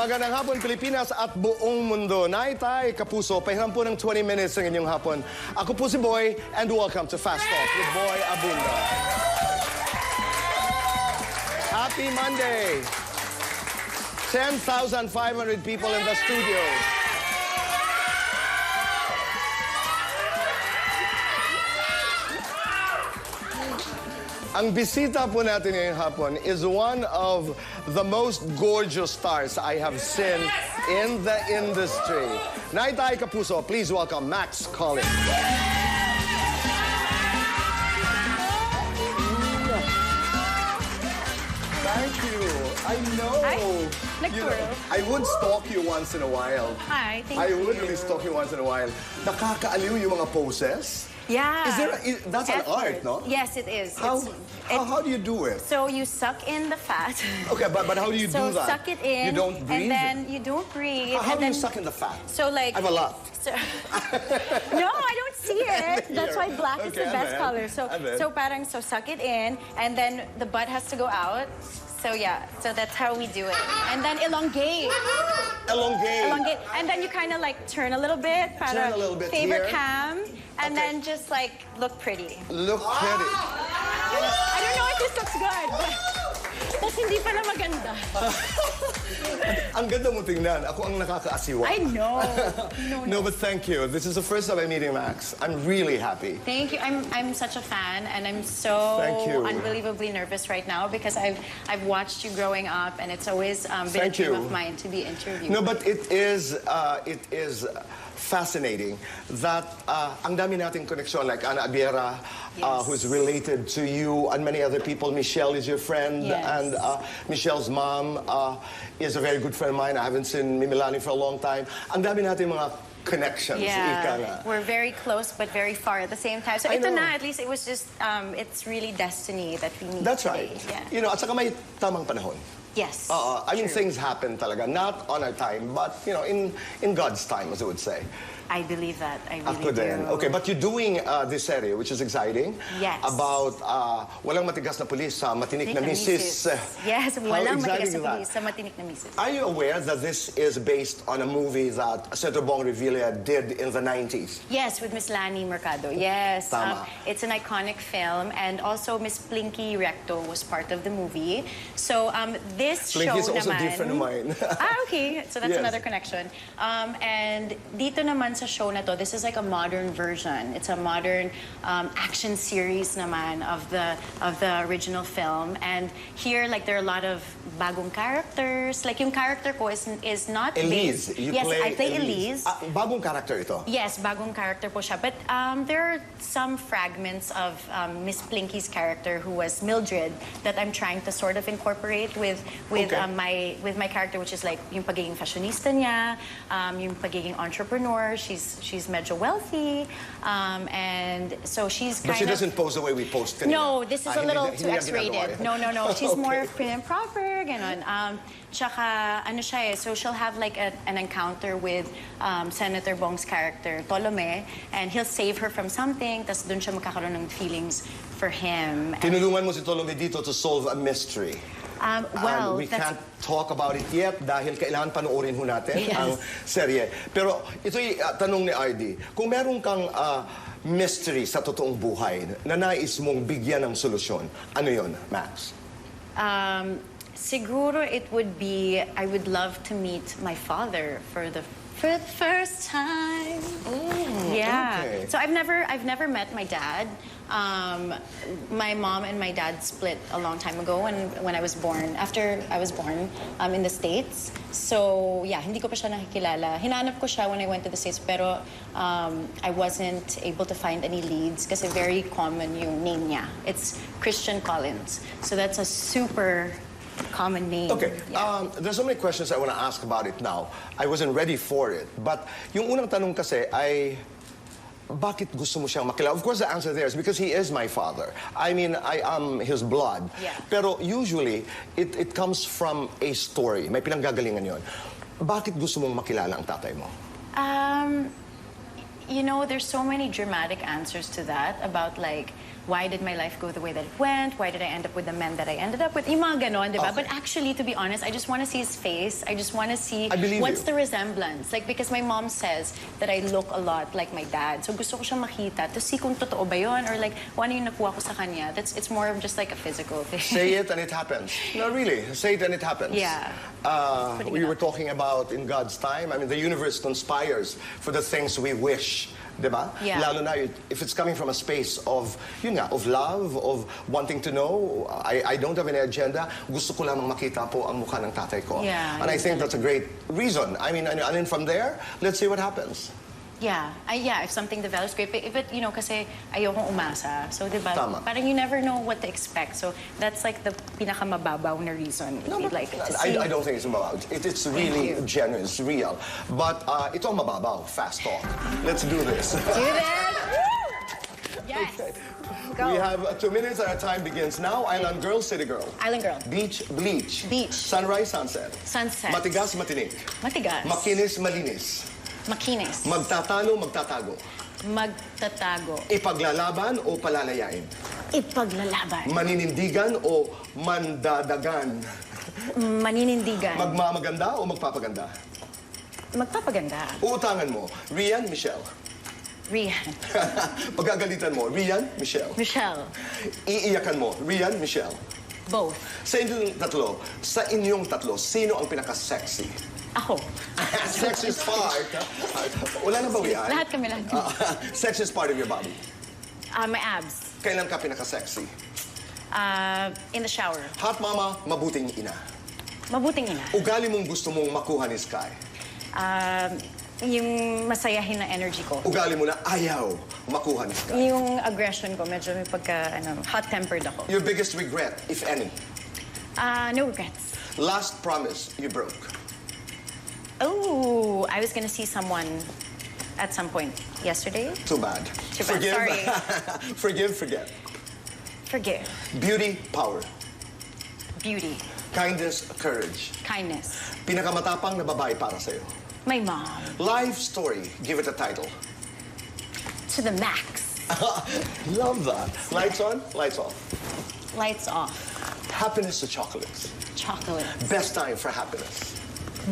Magandang hapon, Pilipinas at buong mundo. Naitay, kapuso, pahiram po ng 20 minutes ng inyong hapon. Ako po si Boy, and welcome to Fast Talk with Boy Abunda. Happy Monday! 10,500 people in the studio. Ang bisita po natin ngayong hapon is one of the most gorgeous stars I have seen in the industry. Naitay kapuso, please welcome Max Collins. Thank you. I know. Hi. You know, I would stalk you once in a while. Hi, thank I you. would really stalk you once in a while. Nakakaaliw yung mga poses. Yeah. That's an art, no? Yes, it is. How do you do it? So you suck in the fat. Okay, but how do you do that? So suck it in. You don't breathe? And then you don't breathe. How do and you suck in the fat? So like... I have a lot. So, no, I don't see it. That's why black is the best color. So parang so suck it in, and then the butt has to go out. So yeah, so that's how we do it. And then elongate. Elongate. Elongate. And then you kind of like turn a little bit. Para Turn a little bit favor here. cam. And Okay. then just like look pretty. Look pretty. I don't know if this looks good. Tapos hindi pala maganda. Ang ganda mo tingnan. Ako ang nakakaasiwa. I know. No, but thank you. This is the first time I'm meeting Max. I'm really happy. Thank you. I'm such a fan, and I'm so Thank you. unbelievably nervous right now because I've watched you growing up, and it's always been Thank a dream you. of mine to be interviewed. No, but it is fascinating that ang dami nating connection, like Ana Abiera, Yes. who's related to you, and many other people. Michelle is your friend, Yes. and Michelle's mom is a very good friend of mine. I haven't seen Mimilani for a long time. Ang dami nating mga connections. Ika nga. Yeah, we're very close but very far at the same time. So I ito know. na, at least it was just, it's really destiny that we meet That's today. right. Yeah. You know, at saka may tamang panahon. Yes. I mean, true. things happen talaga. Not on our time, but, you know, in God's time, as I would say. I believe that. I really Ako do. din. Okay, but you're doing this series, which is exciting. Yes. About walang matigas na pulis sa matinik na misis. Yes, How walang exciting matigas is na that? pulis sa matinik na misis. Are you aware that this is based on a movie that Senator Bong Revilla did in the 90s? Yes, with Miss Lani Mercado. Yes. Tama. It's an iconic film, and also Miss Plinky Recto was part of the movie. So this Plinky is show also naman... different of mine. Okay. So that's Yes. another connection. And dito naman sa show na to, this is like a modern version. It's a modern action series naman of the original film. And here, like, there are a lot of bagong characters. Like, yung character ko is not Elise. based... You Yes, play I play Elise. Bagong character ito. Yes, bagong character po siya. But there are some fragments of Miss Plinky's character, who was Mildred, that I'm trying to sort of incorporate with Okay. my character, which is like yung pagiging fashionista niya, yung pagiging entrepreneur. She's medyo wealthy, and so she's kind But she of... doesn't pose the way we post kanina. No, this is a little hindi too niya X-rated. ginagawa yan. No. She's more Okay. prim and proper, ganon. Tsaka, ano siya eh, so she'll have like an encounter with Senator Bong's character, Tolome, and he'll save her from something, tas dun siya magkakaroon ng feelings for him. And, Tinulungan mo si Tolome dito to solve a mystery. well, And we can't talk about it yet dahil kailangan panoorin ho natin Yes. ang serye. Pero ito'y tanong ni RD. Kung meron kang mystery sa totoong buhay na nais mong bigyan ng solusyon, ano yon, Max? siguro it would be, I would love to meet my father for the first time. Yeah. okay. So I've never met my dad. My mom and my dad split a long time ago when I was born. After I was born in the States. So yeah, hindi ko pa siya nakikilala. Hinanap ko siya when I went to the States, pero I wasn't able to find any leads kasi very common yung name niya. It's Christian Collins. So that's a super common name. Okay, Yeah. there's so many questions I want to ask about it now. I wasn't ready for it. But yung unang tanong kasi ay, bakit gusto mo siyang makilala? Of course, the answer there is because he is my father. I mean, I am his blood. Yeah. Pero usually, it comes from a story. May pinanggagalingan yon. Bakit gusto mong makilala ang tatay mo? You know, there's so many dramatic answers to that about like why did my life go the way that it went? Why did I end up with the men that I ended up with? Yung mga ganon, diba? Okay. But actually, to be honest, I just want to see his face. I just want to see I believe what's you. the resemblance. Like, because my mom says that I look a lot like my dad. So gusto ko siyang makita to see kung totoo ba yun or like kung ano yung nakuha ko sa kanya. It's more of just like a physical thing. Say it and it happens. No, really. Say it and it happens. Yeah. Putting We it were out. talking about in God's time. I mean, the universe conspires for the things we wish. Diba? Yeah. Lalo na if it's coming from a space of, yun nga, of love, of wanting to know. I don't have any agenda. Gusto ko lamang makita po ang mukha ng tatay ko. Yeah, And I yun think that's a great reason. I mean, and then from there, let's see what happens. Yeah. If something develops, great. But you know, kasi ayokong umasa. So, diba? Tama. Parang you never know what to expect. So, that's like the pinakamababaw na reason. No, but like to see. I don't think it's mababaw. It's really you. genuine. It's real. But ito ang mababaw. Fast talk. Let's do this. Do this. Yes. Go. We have 2 minutes and our time begins now. Island girl, city girl. Island girl. Beach, bleach. Beach. Sunrise, sunset. Sunset. Matigas, matinik. Matigas. Makinis, malinis. Makinis. Magtatalo, magtatago. Magtatago. Ipaglalaban o palalayain. Ipaglalaban. Maninindigan o mandadagan. Maninindigan. Magmamaganda o magpapaganda. Magpapaganda. Uutangan mo, Rian, Michelle. Rian. Pagagalitan mo, Rian, Michelle. Michelle. Iiyakan mo, Rian, Michelle. Both. Sa inyong tatlo, sino ang pinaka-sexy? Ako. Sexiest part. Wala na ba yan? Lahat kami lang. Sexiest part of your body. My abs. Kailan ka pinaka-sexy? In the shower. Hot mama, mabuting ina. Mabuting ina. Ugali mong gusto mong makuha ni Sky. Yung masayahin na energy ko. Ugali mo na ayaw makuha ni Sky. Yung aggression ko, medyo may pagka, hot-tempered ako. Your biggest regret, if any. No regrets. Last promise you broke. Oh, I was gonna see someone at some point yesterday. Too bad. Too bad, Forgive. sorry. Forgive, forget. Forgive. Beauty, power. Beauty. Kindness, courage. Kindness. Pinakamatapang na babae para sa'yo. My mom. Life story, give it a title. To the max. Love that. Lights on, lights off. Lights off. Happiness to chocolates. Chocolate. Best time for happiness.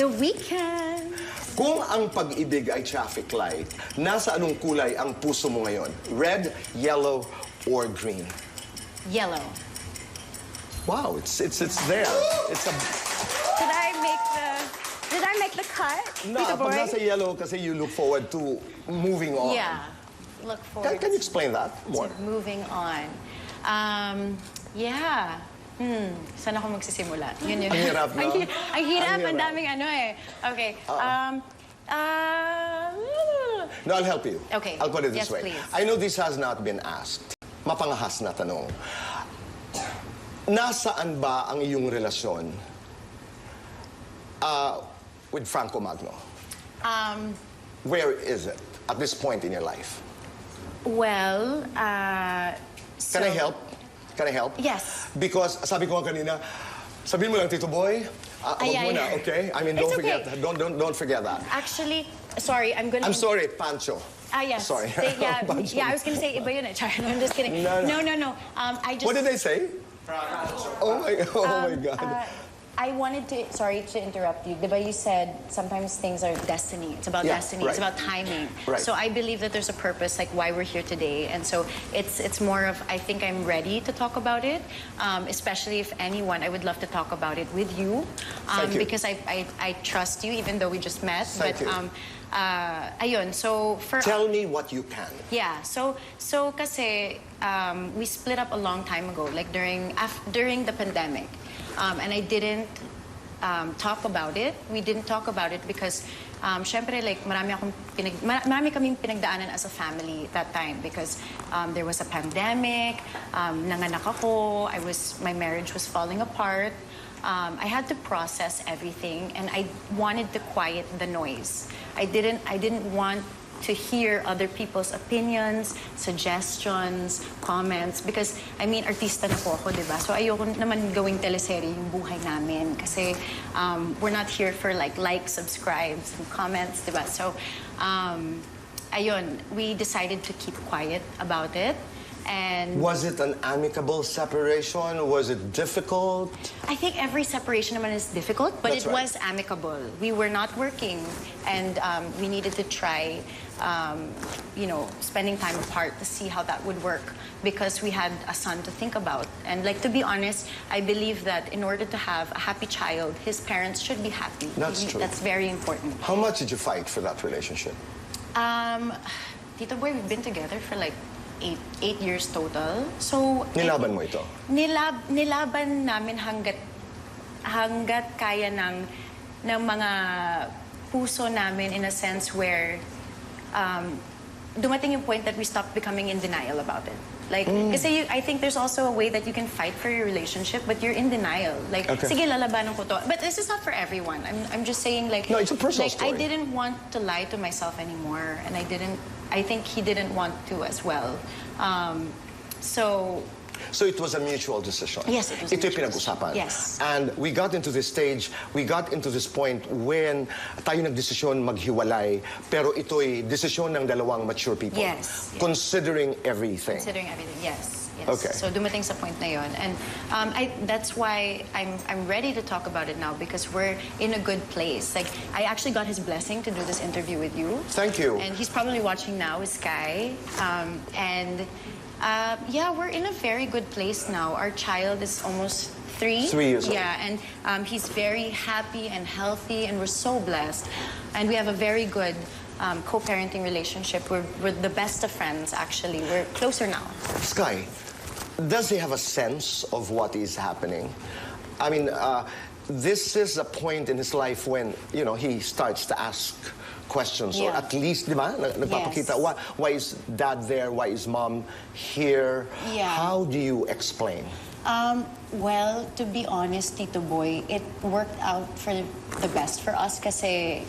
The weekend. Kung ang pag-ibig ay traffic light, nasa anong kulay ang puso mo ngayon? Red, yellow, or green? Yellow. Wow, it's there. It's a Did I make the cut? no. Tito Pag Boy? nasa yellow kasi you look forward to moving on. Yeah. Look forward Can you explain that more? to moving on. Yeah. Saan ako magsisimula? Yun. Ang hirap, no? Ang hirap, Ang ang hirap. daming ano eh. Okay. No, I'll help you. Okay. I'll put it this Yes, way. please. I know this has not been asked. Mapangahas na tanong. Nasaan ba ang iyong relasyon with Franco Magno? Where is it at this point in your life? Well, Can I help? Can I help? Yes. Because sabi ko nga kanina, sabihin mo lang, Tito Boy, wag Ay, mo ay. na, okay? I mean, It's don't okay. forget, don't forget that. Actually, sorry, I'm gonna... I'm sorry, Pancho. Yes. Sorry. Yeah, Pancho. yeah, I was gonna say iba yun eh. Sorry, no, I'm just kidding. No. I just... What did they say? Oh my God. I wanted to, sorry to interrupt you. Diba you said sometimes things are destiny. It's about Yeah, destiny. right. It's about timing. Right. So I believe that there's a purpose, like why we're here today. And so it's more of, I think I'm ready to talk about it. Especially if anyone, I would love to talk about it with you. Thank you. Because I trust you, even though we just met. Thank you. Ayun, so for... Tell me what you can. Yeah, so kasi we split up a long time ago, like during the pandemic, and I didn't talk about it. We didn't talk about it because, syempre, like marami kaming pinagdaanan as a family that time because there was a pandemic, nanganak ako, my marriage was falling apart. I had to process everything, and I wanted to quiet the noise. I didn't want to hear other people's opinions, suggestions, comments, because, I mean, artista na po ako, diba? So ayoko naman gawing teleserye yung buhay namin kasi we're not here for like subscribes, and comments, diba? So, ayun, we decided to keep quiet about it. And Was it an amicable separation? Was it difficult? I think every separation naman is difficult, but That's it right. was amicable. We were not working, and we needed to try, spending time apart to see how that would work because we had a son to think about. And like to be honest, I believe that in order to have a happy child, his parents should be happy. That's true. That's very important. How much did you fight for that relationship? Tito Boy, we've been together for like eight years total. So Nilaban mo ito? Nilaban namin hanggat kaya ng mga puso namin in a sense where dumating yung point that we stopped becoming in denial about it. Like, kasi I think there's also a way that you can fight for your relationship, but you're in denial. Like, Okay. sige, lalabanan ko to. But this is not for everyone. I'm just saying, like... No, it's a personal like, story. I didn't want to lie to myself anymore. And I think he didn't want to as well. So it was a mutual decision. Yes, it was a Ito'y mutual pinag-usapan. Yes. And we got into this stage, we got into this point when tayo nagdesisyon maghiwalay, pero ito'y desisyon ng dalawang mature people. Yes, yes. Considering everything. Considering everything, yes. Yes. Okay. So dumating sa point na yon, and that's why I'm ready to talk about it now because we're in a good place. Like I actually got his blessing to do this interview with you. Thank you. And he's probably watching now, is Sky. Yeah, we're in a very good place now. Our child is almost 3. 3 years old. Yeah, and he's very happy and healthy, and we're so blessed. And we have a very good co-parenting relationship. We're the best of friends, actually. We're closer now. Sky, does he have a sense of what is happening? I mean, this is a point in his life when, he starts to ask questions, or Yeah. at least, di ba, nagpapakita, Yes. why is dad there? Why is mom here? Yeah. How do you explain? Well, to be honest, Tito Boy, it worked out for the best for us kasi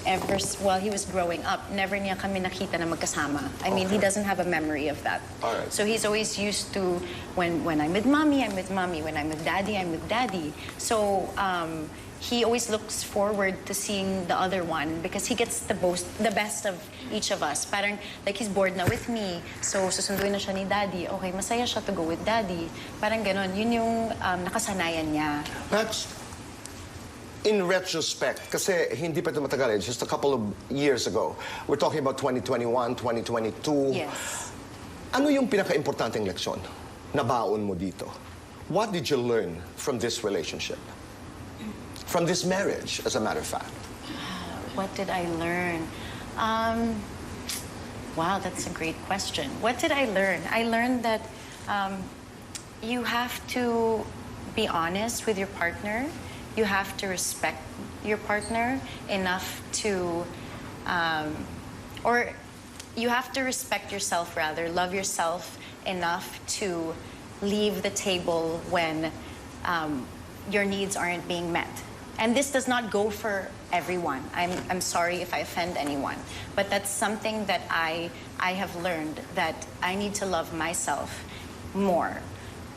while he was growing up, never niya kami nakita na magkasama. I mean, he doesn't have a memory of that. All right. So he's always used to, when I'm with mommy, I'm with mommy. When I'm with daddy, I'm with daddy. So, he always looks forward to seeing the other one because he gets the best of each of us. Parang, like, he's bored na with me, so susunduin na siya ni daddy. Okay, masaya siya to go with daddy. Parang ganon. Yun yung nakasanayan niya. That's in retrospect, kasi hindi pa ito matagal, just a couple of years ago. We're talking about 2021, 2022. Yes. Ano yung pinaka-importanteng leksyon na baon mo dito? What did you learn from this relationship? From this marriage, as a matter of fact? What did I learn? Wow, that's a great question. What did I learn? I learned that you have to be honest with your partner. You have to respect your partner enough to, or you have to respect yourself rather, love yourself enough to leave the table when your needs aren't being met. And this does not go for everyone. I'm sorry if I offend anyone, but that's something that I have learned, that I need to love myself more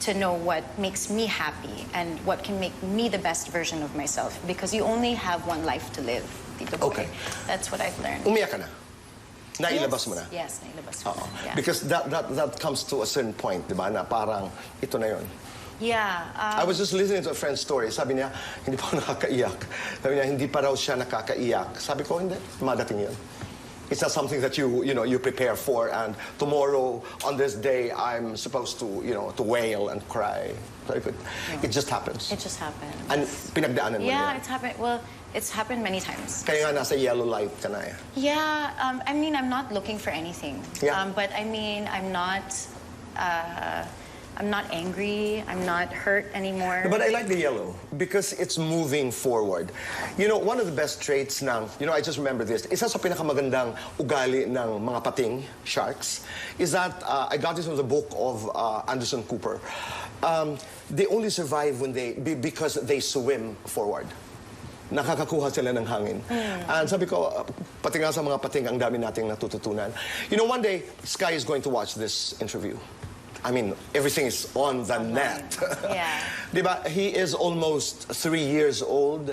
to know what makes me happy and what can make me the best version of myself, because you only have one life to live, Tito Boy. Okay. That's what I've learned. Umiyak ka na? Nailabas mo na? Yes, nailabas ko. Oo. Yeah. Because that comes to a certain point, di ba, na parang ito na yun. Yeah. I was just listening to a friend's story. Sabi niya, hindi pa ako nakakaiyak. Sabi niya, hindi pa raw siya nakakaiyak. Sabi ko, hindi. Madating yun. It's not something that you prepare for. And tomorrow, on this day, I'm supposed to, to wail and cry. So it just happens. It just happened. And pinagdaanan mo Yeah, niya. it's happened. Well, it's happened many times. Kaya nga nasa yellow light ka na eh. Yeah, I mean, I'm not looking for anything. Yeah. But I mean, I'm not angry. I'm not hurt anymore. But I like the yellow because it's moving forward. One of the best traits ng, I just remember this, isa sa pinakamagandang ugali ng mga pating, sharks, is that, I got this from the book of Anderson Cooper. They only survive because they swim forward. Nakakakuha sila ng hangin. And sabi ko, pati nga sa mga pating, ang dami nating natututunan. One day, Sky is going to watch this interview. I mean, everything is on the net. Yeah. Diba? He is almost 3 years old.